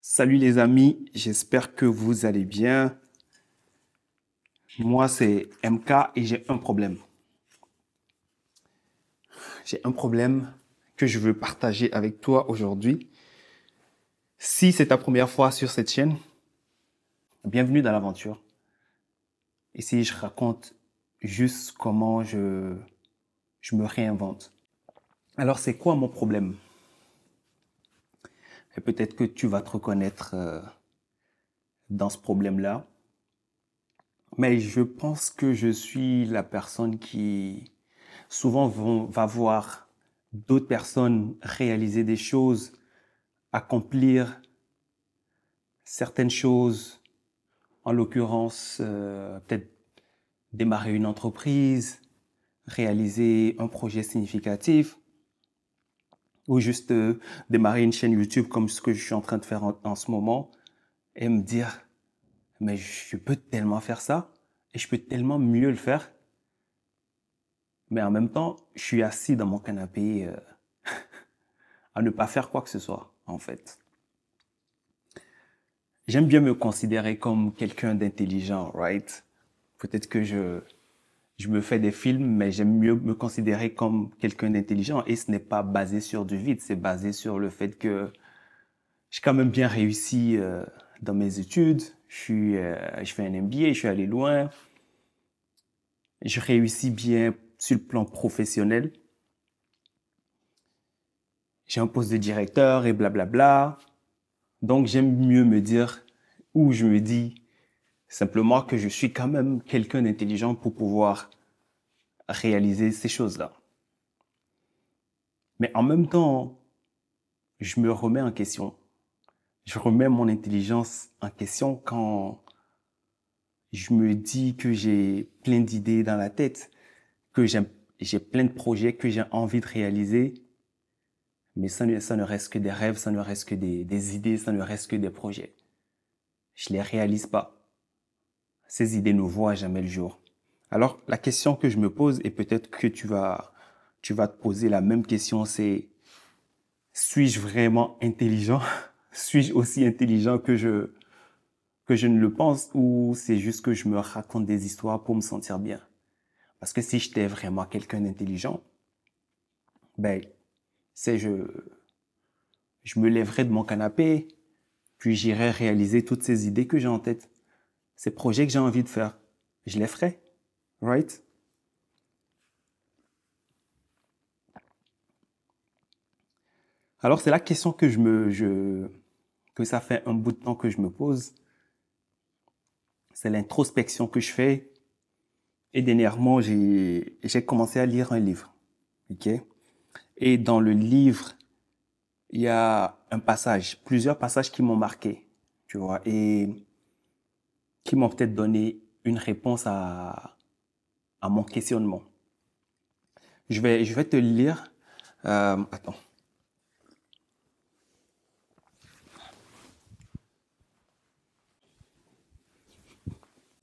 Salut les amis, j'espère que vous allez bien. Moi, c'est MK et j'ai un problème. J'ai un problème que je veux partager avec toi aujourd'hui. Si c'est ta première fois sur cette chaîne, bienvenue dans l'aventure. Ici, je raconte juste comment je me réinvente. Alors, c'est quoi mon problème? Et peut-être que tu vas te reconnaître dans ce problème-là. Mais je pense que je suis la personne qui souvent va voir d'autres personnes réaliser des choses, accomplir certaines choses, en l'occurrence peut-être démarrer une entreprise, réaliser un projet significatif ou juste démarrer une chaîne YouTube comme ce que je suis en train de faire en ce moment et me dire mais je peux tellement faire ça et je peux tellement mieux le faire. Mais en même temps, je suis assis dans mon canapé à ne pas faire quoi que ce soit, en fait. J'aime bien me considérer comme quelqu'un d'intelligent, right? Peut-être que je me fais des films, mais j'aime mieux me considérer comme quelqu'un d'intelligent. Et ce n'est pas basé sur du vide, c'est basé sur le fait que j'ai quand même bien réussi dans mes études. Je fais un MBA, je suis allé loin. Je réussis bien sur le plan professionnel. J'ai un poste de directeur et blablabla. Donc j'aime mieux me dire, ou je me dis simplement que je suis quand même quelqu'un d'intelligent pour pouvoir réaliser ces choses-là. Mais en même temps, je me remets en question. Je remets mon intelligence en question quand je me dis que j'ai plein d'idées dans la tête, que j'ai plein de projets que j'ai envie de réaliser, mais ça ne reste que des rêves, ça ne reste que des idées, ça ne reste que des projets. Je les réalise pas. Ces idées ne voient jamais le jour. Alors, la question que je me pose, et peut-être que tu vas te poser la même question, c'est, suis-je vraiment intelligent? Suis-je aussi intelligent que je ne le pense, ou c'est juste que je me raconte des histoires pour me sentir bien? Parce que si j'étais vraiment quelqu'un d'intelligent, ben, c'est je me lèverais de mon canapé, puis j'irais réaliser toutes ces idées que j'ai en tête, ces projets que j'ai envie de faire. Je les ferais, right? Alors, c'est la question que que ça fait un bout de temps que je me pose. C'est l'introspection que je fais. Et dernièrement, j'ai commencé à lire un livre. OK? Et dans le livre, il y a un passage, plusieurs passages qui m'ont marqué, tu vois, et qui m'ont peut-être donné une réponse à mon questionnement. Je vais te lire. Attends.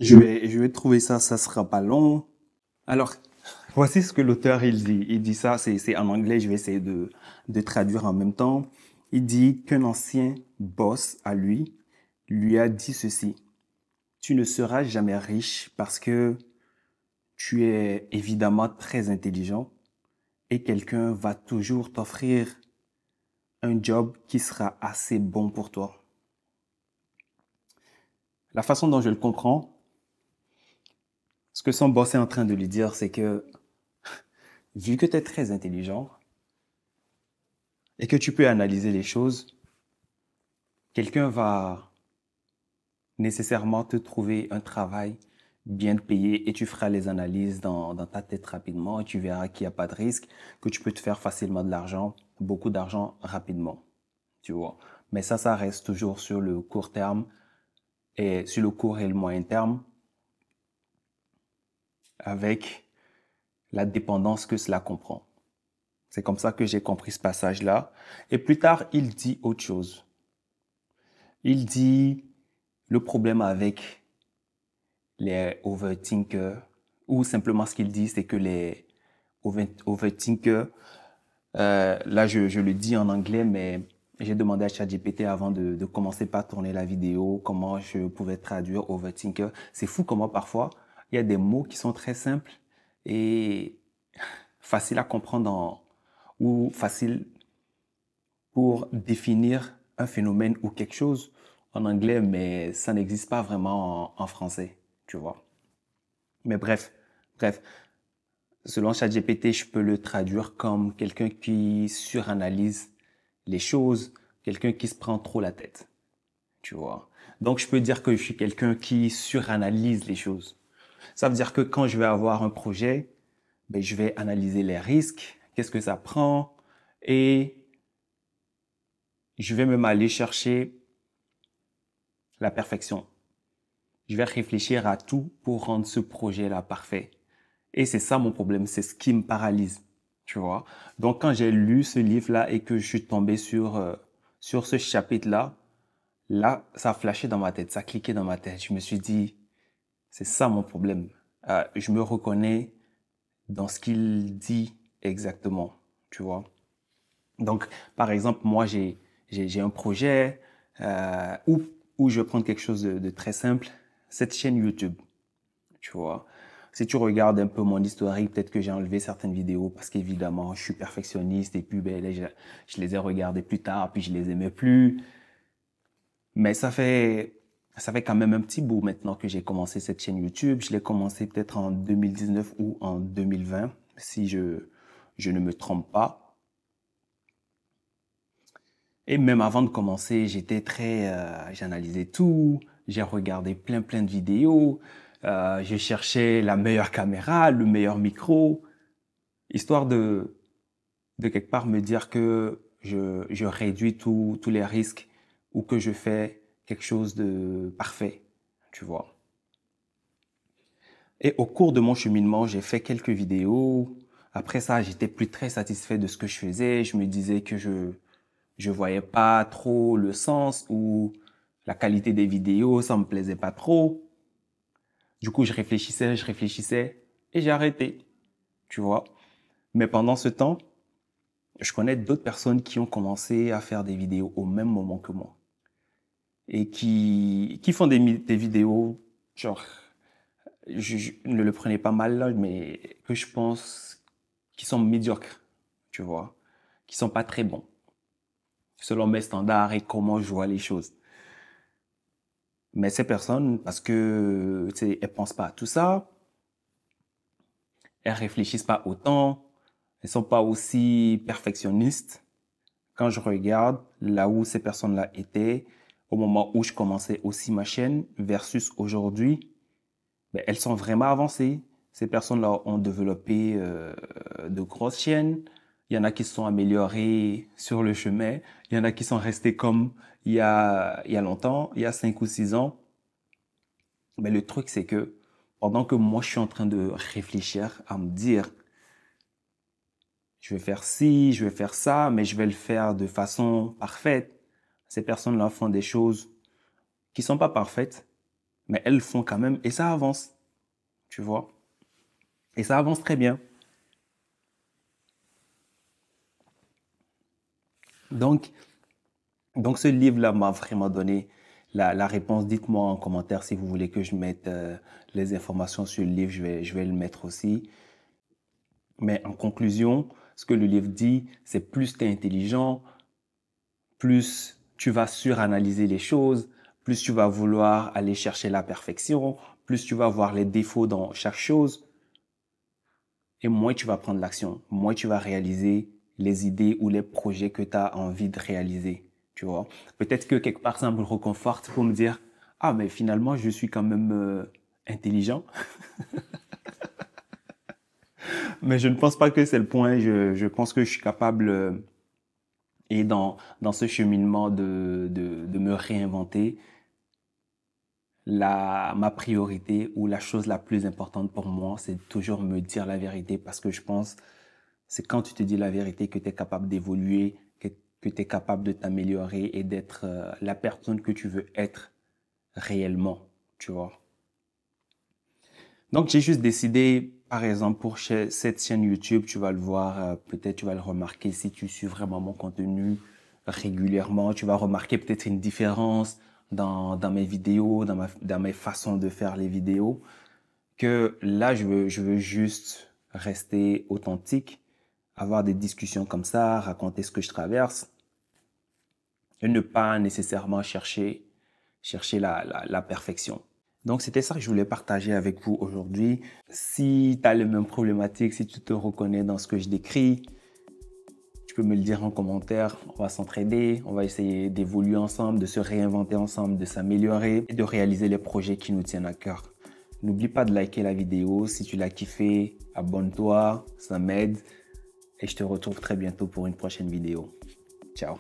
Je vais trouver ça, ça sera pas long. Alors, voici ce que l'auteur il dit. Il dit ça, c'est en anglais, je vais essayer de traduire en même temps. Il dit qu'un ancien boss à lui a dit ceci. Tu ne seras jamais riche parce que tu es évidemment très intelligent et quelqu'un va toujours t'offrir un job qui sera assez bon pour toi. La façon dont je le comprends, ce que son boss est en train de lui dire, c'est que vu que tu es très intelligent et que tu peux analyser les choses, quelqu'un va nécessairement te trouver un travail bien payé et tu feras les analyses dans ta tête rapidement et tu verras qu'il n'y a pas de risque, que tu peux te faire facilement de l'argent, beaucoup d'argent rapidement, tu vois. Mais ça reste toujours sur le court terme et sur le court et le moyen terme avec la dépendance que cela comprend. C'est comme ça que j'ai compris ce passage-là. Et plus tard, il dit autre chose. Il dit le problème avec les overthinkers, ou simplement ce qu'il dit, c'est que les overthinkers, là je le dis en anglais, mais J'ai demandé à ChatGPT avant de commencer par tourner la vidéo, comment je pouvais traduire overthinker. C'est fou comment parfois, il y a des mots qui sont très simples et faciles à comprendre ou faciles pour définir un phénomène ou quelque chose en anglais, mais ça n'existe pas vraiment en français, tu vois. Mais bref, selon ChatGPT, je peux le traduire comme quelqu'un qui suranalyse les choses, quelqu'un qui se prend trop la tête, tu vois. Donc, je peux dire que je suis quelqu'un qui suranalyse les choses. Ça veut dire que quand je vais avoir un projet, ben, je vais analyser les risques, qu'est-ce que ça prend, et je vais même aller chercher la perfection. Je vais réfléchir à tout pour rendre ce projet-là parfait. Et c'est ça mon problème, c'est ce qui me paralyse, tu vois. Donc quand j'ai lu ce livre-là et que je suis tombé sur ce chapitre-là, là, ça a flashé dans ma tête, ça a cliqué dans ma tête. Je me suis dit, c'est ça mon problème. Je me reconnais dans ce qu'il dit exactement, tu vois. Donc, par exemple, moi, j'ai un projet où je vais prendre quelque chose de très simple, cette chaîne YouTube, tu vois. Si tu regardes un peu mon historique, peut-être que j'ai enlevé certaines vidéos parce qu'évidemment, je suis perfectionniste et puis ben, là, je les ai regardées plus tard, puis je les aimais plus. Mais ça fait quand même un petit bout maintenant que j'ai commencé cette chaîne YouTube. Je l'ai commencé peut-être en 2019 ou en 2020, si je ne me trompe pas. Et même avant de commencer, j'analysais tout, j'ai regardé plein de vidéos, je cherchais la meilleure caméra, le meilleur micro, histoire de quelque part me dire que je réduis tous les risques ou que je fais quelque chose de parfait, tu vois. Et au cours de mon cheminement, j'ai fait quelques vidéos. Après ça, j'étais plus très satisfait de ce que je faisais. Je me disais que je voyais pas trop le sens ou la qualité des vidéos, ça me plaisait pas trop. Du coup, je réfléchissais et j'ai arrêté, tu vois. Mais pendant ce temps, je connais d'autres personnes qui ont commencé à faire des vidéos au même moment que moi et qui font des vidéos, genre, je ne le prenais pas mal là, mais que je pense qui sont médiocres, tu vois, qui sont pas très bons selon mes standards et comment je vois les choses. Mais ces personnes, parce que, tu sais, elles pensent pas à tout ça, elles réfléchissent pas autant, elles sont pas aussi perfectionnistes. Quand je regarde là où ces personnes-là étaient, au moment où je commençais aussi ma chaîne versus aujourd'hui, ben, elles sont vraiment avancées. Ces personnes-là ont développé de grosses chaînes. Il y en a qui se sont améliorées sur le chemin. Il y en a qui sont restés comme il y a longtemps, il y a 5 ou 6 ans. Mais le truc, c'est que pendant que moi, je suis en train de réfléchir à me dire, je vais faire ci, je vais faire ça, mais je vais le faire de façon parfaite. Ces personnes-là font des choses qui sont pas parfaites, mais elles le font quand même et ça avance, tu vois. Et ça avance très bien. Donc, donc ce livre-là m'a vraiment donné la réponse. Dites-moi en commentaire si vous voulez que je mette les informations sur le livre, je vais le mettre aussi. Mais en conclusion, ce que le livre dit, c'est plus tu es intelligent, plus tu vas suranalyser les choses, plus tu vas vouloir aller chercher la perfection, plus tu vas voir les défauts dans chaque chose, et moins tu vas prendre l'action, moins tu vas réaliser les idées ou les projets que tu as envie de réaliser, tu vois. Peut-être que quelque part ça me réconforte pour me dire, ah mais finalement je suis quand même intelligent, mais je ne pense pas que c'est le point, je pense que je suis capable et dans ce cheminement de me réinventer, ma priorité ou la chose la plus importante pour moi, c'est toujours me dire la vérité parce que je pense c'est quand tu te dis la vérité que tu es capable d'évoluer, que tu es capable de t'améliorer et d'être la personne que tu veux être réellement, tu vois. Donc j'ai juste décidé, par exemple, pour cette chaîne YouTube, tu vas le voir, peut-être tu vas le remarquer si tu suis vraiment mon contenu. régulièrement. Tu vas remarquer peut-être une différence dans mes vidéos, dans mes façons de faire les vidéos. Que là, je veux juste rester authentique, avoir des discussions comme ça, raconter ce que je traverse et ne pas nécessairement chercher la perfection. Donc, c'était ça que je voulais partager avec vous aujourd'hui. Si tu as les mêmes problématiques, si tu te reconnais dans ce que je décris, tu peux me le dire en commentaire. On va s'entraider, on va essayer d'évoluer ensemble, de se réinventer ensemble, de s'améliorer et de réaliser les projets qui nous tiennent à cœur. N'oublie pas de liker la vidéo. Si tu l'as kiffé, abonne-toi, ça m'aide. Et je te retrouve très bientôt pour une prochaine vidéo. Ciao.